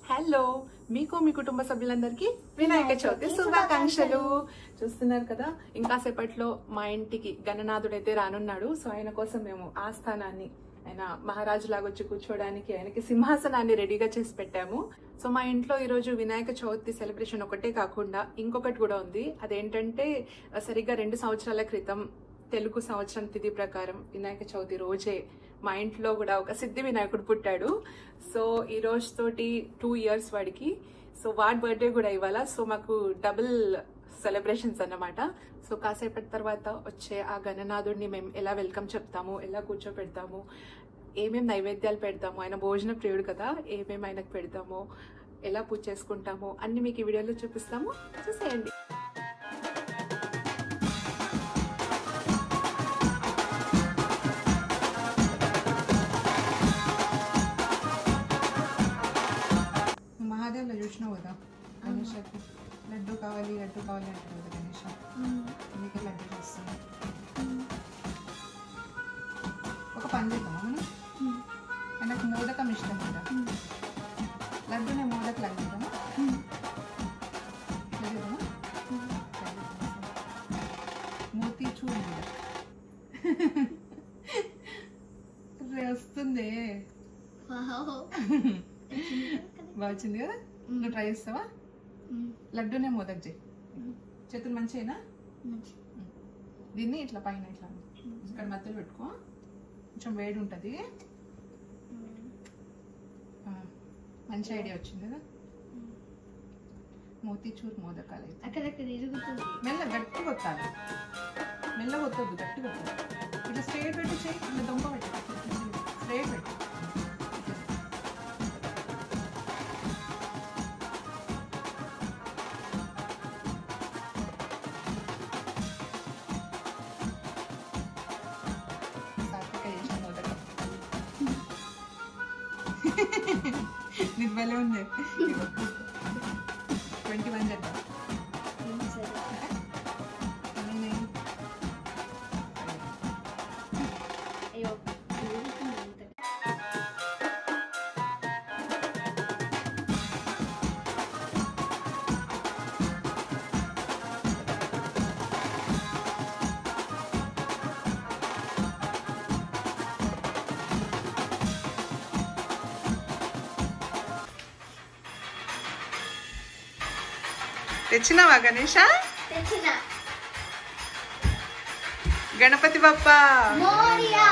Hello, మీకు మీ కుటుంబ సభ్యులందరికీ వినాయక చవితి శుభాకాంక్షలు. చూస్తున్నారు కదా, ఇంకా సేపట్లో మా ఇంటికి గణనాథుడైతే రానున్నాడు. సో ఆయన కోసం మేము ఆస్థానాన్ని, ఆయన మహారాజు లాగా వచ్చి కూర్చోడానికి ఆయనకి సింహాసనాన్ని రెడీగా చేసి పెట్టాము. సో మా ఇంట్లో ఈరోజు వినాయక చవితి సెలబ్రేషన్ ఒకటే కాకుండా ఇంకొకటి కూడా ఉంది. అదేంటంటే సరిగ్గా 2 సంవత్సరాల క్రితం తెలుగు సంవత్సరం తిథి ప్రకారం వినాయక చవితి రోజే మా ఇంట్లో కూడా ఒక సిద్ధి వినాయకుడు పుట్టాడు. సో ఈ రోజు తోటి 2 years వాడికి. సో వాడి బర్త్డే కూడా ఇవాళ. సో మాకు డబుల్ సెలబ్రేషన్స్ అన్నమాట. సో కాసేపటి తర్వాత వచ్చే ఆ గణనాథుడిని మేము ఎలా వెల్కమ్ చెప్తాము, ఎలా కూర్చోపెడతాము, ఏమేమి నైవేద్యాలు పెడతాము, ఆయన భోజన ప్రియుడు కదా, ఏమేమి ఆయనకు పెడతామో, ఎలా పూజ చేసుకుంటామో అన్ని మీకు ఈ వీడియోలో చూపిస్తాము. చూసేయండి. మహాదేవ్లో చూసినావు కదా, గణేషకి లడ్డు కావాలి అంటారు కదా గణేష. అందుకే లడ్డు చేస్తుంది. ఒక పని చేద్దామా మనం? నాకు మోదకం ఇష్టం కదా, లడ్డునే మోదక లడ్డుతామా? మోతీచూర్ వస్తుంది. బాగా వచ్చింది కదా. నువ్వు ట్రై చేస్తావా? లడ్డూనే మోదక్ చేయి. చేతులు మంచిగా. దీన్ని ఇట్లా పైన ఇట్లా ఇక్కడ మధ్యలో పెట్టుకో. కొంచెం వేడి ఉంటుంది. మంచి ఐడియా వచ్చింది కదా. మోతీచూర్ మోదకాలు మెల్ల గట్టి కొట్టాలి. మెల్ల కొట్టద్దు, గట్టి కొట్టాలి. ఇట్లా స్ట్రేట్ పెట్టి చేయి. ఇట్లా దొంగ పెట్టి స్ట్రేట్ పెట్టి నిద్రలో ఉంది. 21 చేద్దాం. తెచ్చినావా గణేష? గణపతి బప్ప మోరియా.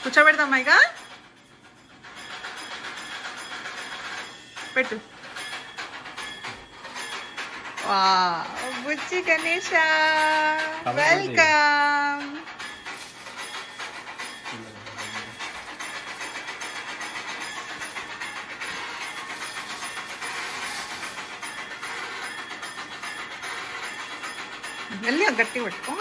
కూర్చోబెడదామా ఇక? పెట్టు. బుజ్జి గణేష, వెల్కమ్. వెళ్ళి గట్టి పట్టుకో.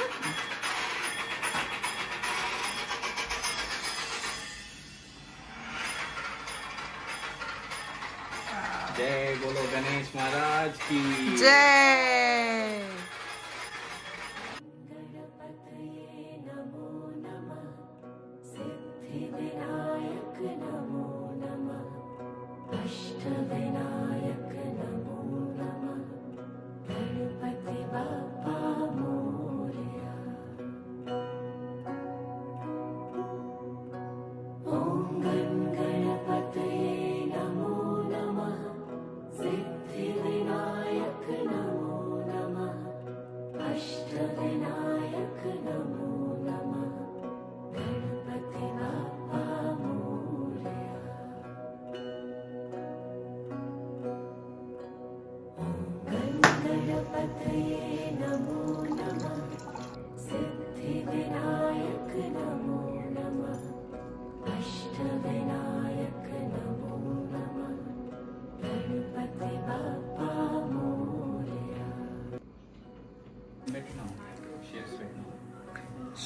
जय बोलो गणेश महाराज की जय.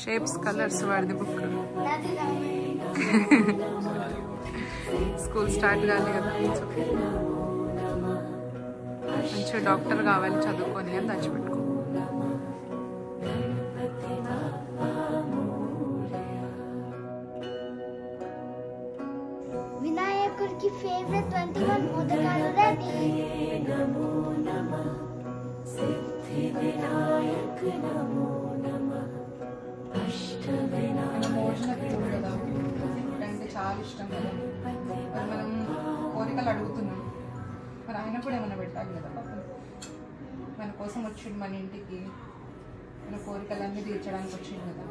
షేప్స్ కలర్స్ వాడిది బుక్. స్కూల్ స్టార్ట్ కావాలి కదా, మంచిగా డాక్టర్ కావాలి చదువుకొని అని దాచిపెట్టుకో. భోజన ప్రియుడు కదా, అంటే చాలా ఇష్టం కదా. మరి మనం కోరికలు అడుగుతున్నాం, మరి ఆయన కూడా ఏమైనా పెట్టాలి కదా పాపం. మన కోసం వచ్చిండు మన ఇంటికి, మన కోరికలన్నీ తీర్చడానికి వచ్చిండు కదా.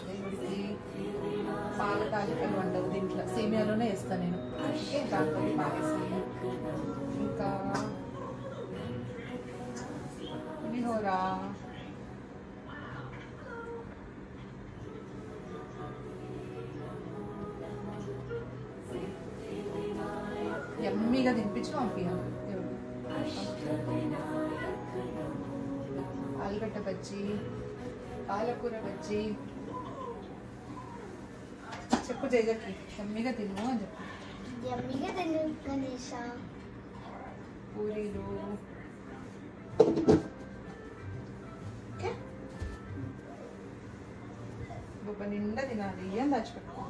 దేవుడికి పాల తాలికలు వండవు దీంట్లో, సేమియాలోనే వేస్తాను నేను. ఓకే, దాంతో పాలేస్తాను. ఇంకా పులిహోర, ఎమ్మీగా తినిపించి పంపించాలి దేవుడికి. ఆలుగడ్డ బజ్జీ, పాలకూర బజ్జీ. చెప్పు జయజకి, ఎమ్మీగా తిను అని చెప్పు. పూరీలు బొబ్బ నిండా తినాలి, ఏం దాచిపెట్టుకో.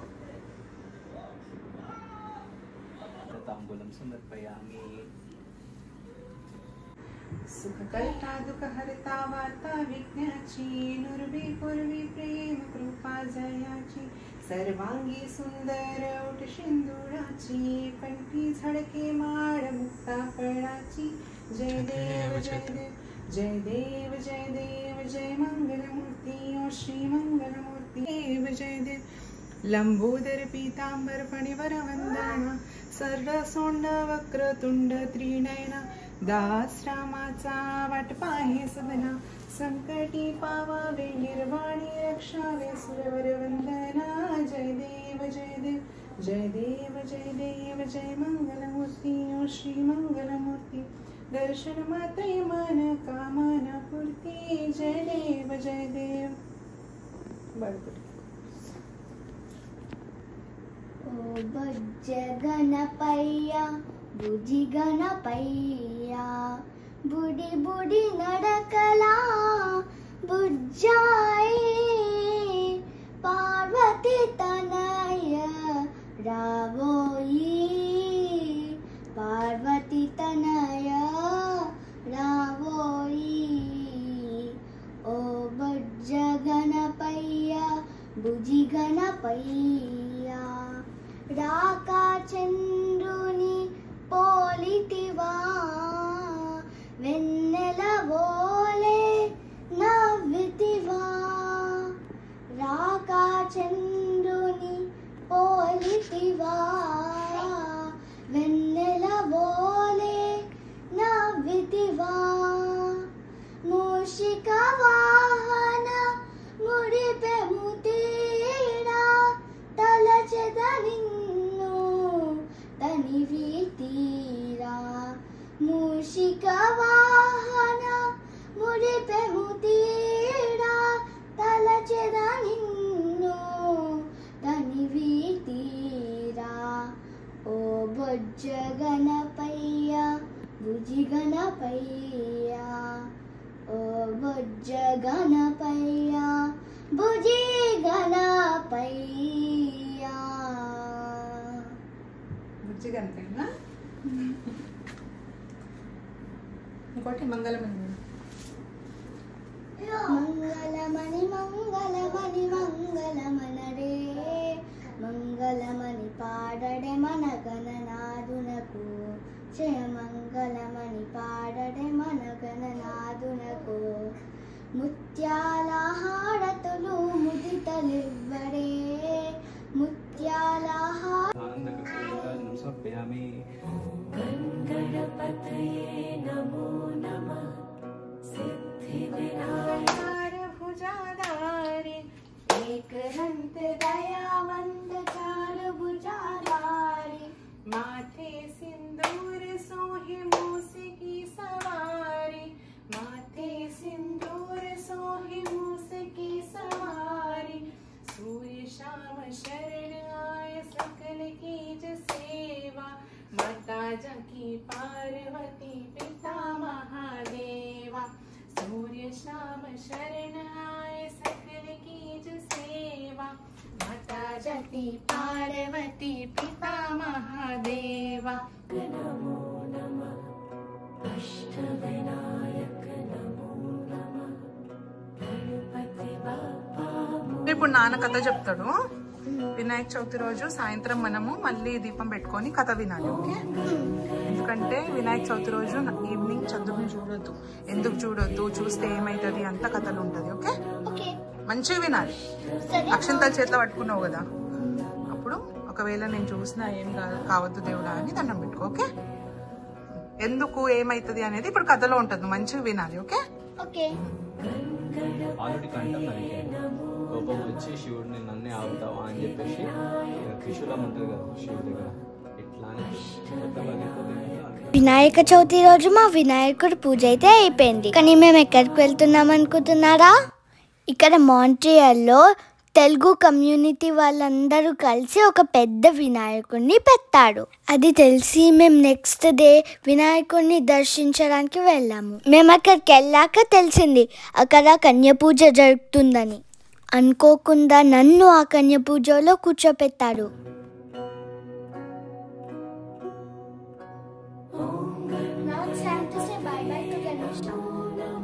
तांबूलं समर्पयामि। सुखकर्ता दुःखहर्ता वार्ता विज्ञाची, नुर्वी पूर्वी प्रेम कृपा जयाची, सर्वांगी सुंदर ओठ सिंदुराची, कंठी झळके माळ मुक्ता फळाची। जय देव जय देव जय देव जय देव जय मंगलमूर्ती ओ श्री मंगलमूर्ती देव जय देव। लंबोदर पीतांबर फणिवर वंदना, सर्वसोंड वक्रतुंड त्रिनयना, दास रामाचा वाट पाहे सदना, संकटी पावावे निर्वाणी रक्षावे सुरवर वंदना। जय देव जय देव जय देव जय देव जय मंगलमूर्ती ओ श्री मंगलमूर्ती, दर्शन मात्रे मन कामना पूर्ती। जय देव जय देव। बरोबर। ओ बज्ज गणपయ్య బుజ్జి గణపయ్య, బుడి బుడి నడకలా బుజ్జాయి, పార్వతి తనయ రావోయి, పార్వతి తనయ రావోయి। ఓ బజ్జ గణపయ్య బుజ్జి గణపయ్య, రాకా చంద్రుని పోలితివా, వెన్నెల వోలే నవ్వితివా, రాకా చంద్రుని పోలితివా, వెన్నెల వోలే నవ్వితివా, మూషిక వాహన ముడిపెము తీరా, తలచెద నిన్ను తనివి తీరా, మూషిక వాహన ముడిపెము తీరా, తలచెద నిన్ను తనివి తీరా। ఓ బొజ్జ గణపయ్య బుజ్జి గణపయ్య, ఓ బొజ్జ గణపయ్య బుజ్జి గణపయ్య। బుజ్జి గణపయ్యనా? ఇంకోటి మంగళమణి. మంగళమణి మంగళమణి మంగళమనడే, మంగళమణి పాడడే మన గణనాదునకు, జయ మంగళమణి పాడడే మన గణనాదునకు, ముత్యాల హారతులు ముదితలివ్వడే, ముత్యాల आनन्दकपूर्णं समर्पयामि। गणपतये नमो नमः। सिद्धिविनायक भुजाधारी, एक दंत दयावंत चार भुजाधारी, माथे सिंदूर सोहे मूसे की सवारी, माथे सिंदूर सोहे मूसे की सवारी, सूर्य शाम शरण आय सकल कीज सेवा, माता जाकी पार्वती पिता महादेवा, सूर्य शाम शरण आय सकल कीज सेवा, माता जाकी पार्वती पिता महादेवा। नमो नमः। अष्टविनायक नमः। ఇప్పుడు నాన్న కథ చెప్తాడు. వినాయక చవితి రోజు సాయంత్రం మనము మళ్ళీ దీపం పెట్టుకొని కథ వినాలి, ఓకే? ఎందుకంటే వినాయక చవితి రోజు ఈవినింగ్ చంద్రుని చూడొద్దు. ఎందుకు చూడొద్దు? చూస్తే ఏమైతుంది అంత కథలు ఉంటుంది, ఓకే? మంచిగా వినాలి. అక్షంతల చేతిలో పట్టుకున్నావు కదా, అప్పుడు ఒకవేళ నేను చూసినా ఏం కావద్దు దేవుడా అని దండం పెట్టుకో, ఓకే? ఎందుకు ఏమైతుంది అనేది ఇప్పుడు కథలో ఉంటుంది, మంచిగా వినాలి, ఓకే? ఆల్రెడీ కంఠం కోపం వచ్చి శివుడిని నన్నే ఆగుతావా అని చెప్పేసి త్రిశూలం ఉంటుంది కదా శివుడి దగ్గర, ఇట్లా వినాయక చవితి రోజు మా వినాయకుడి పూజ అయితే అయిపోయింది. కానీ మేము ఎక్కడికి వెళ్తున్నాం అనుకుంటున్నారా? ఇక్కడ మాంట్రియాల్లో తెలుగు కమ్యూనిటీ వాళ్ళందరూ కలిసి ఒక పెద్ద వినాయకుడిని పెట్టాడు. అది తెలిసి మేము నెక్స్ట్ డే వినాయకుడిని దర్శించడానికి వెళ్ళాము. మేము అక్కడికి వెళ్ళాక తెలిసింది అక్కడ కన్య పూజ జరుగుతుందని. అనుకోకుండా నన్ను ఆ కన్య పూజలో కూర్చోపెట్టాడు.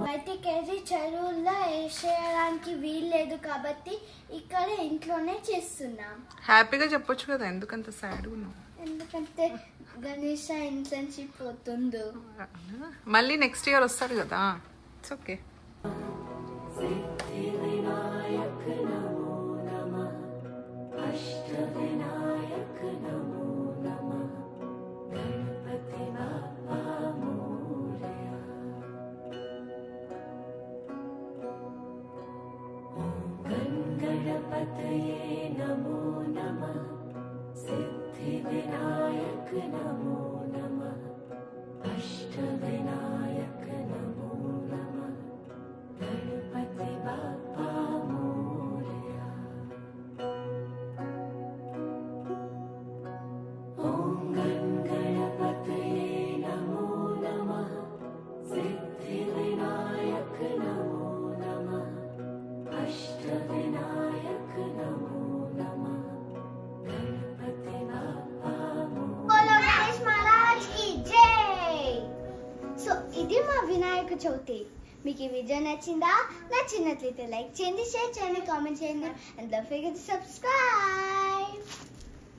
బయటికి చెరువుల్లో వేసేయడానికి వీల్లేదు కాబట్టి ఇక్కడ ఇంట్లోనే చేస్తున్నాం. హ్యాపీగా చెప్పొచ్చు కదా, ఎందుకంత సాడ్ ఉన్నావు? ఎందుకంటే గణేష్ ఇంటర్న్షిప్ పోతుండు. మళ్ళీ నెక్స్ట్ ఇయర్ వస్తాడు కదా, ఇట్స్ ఓకే. వినాయక చవితి మీకు ఈ వీడియో నచ్చిందా? నచ్చినట్లయితే లైక్ చేయండి, షేర్ చేయండి, కామెంట్ చేయండి, and don't forget to subscribe.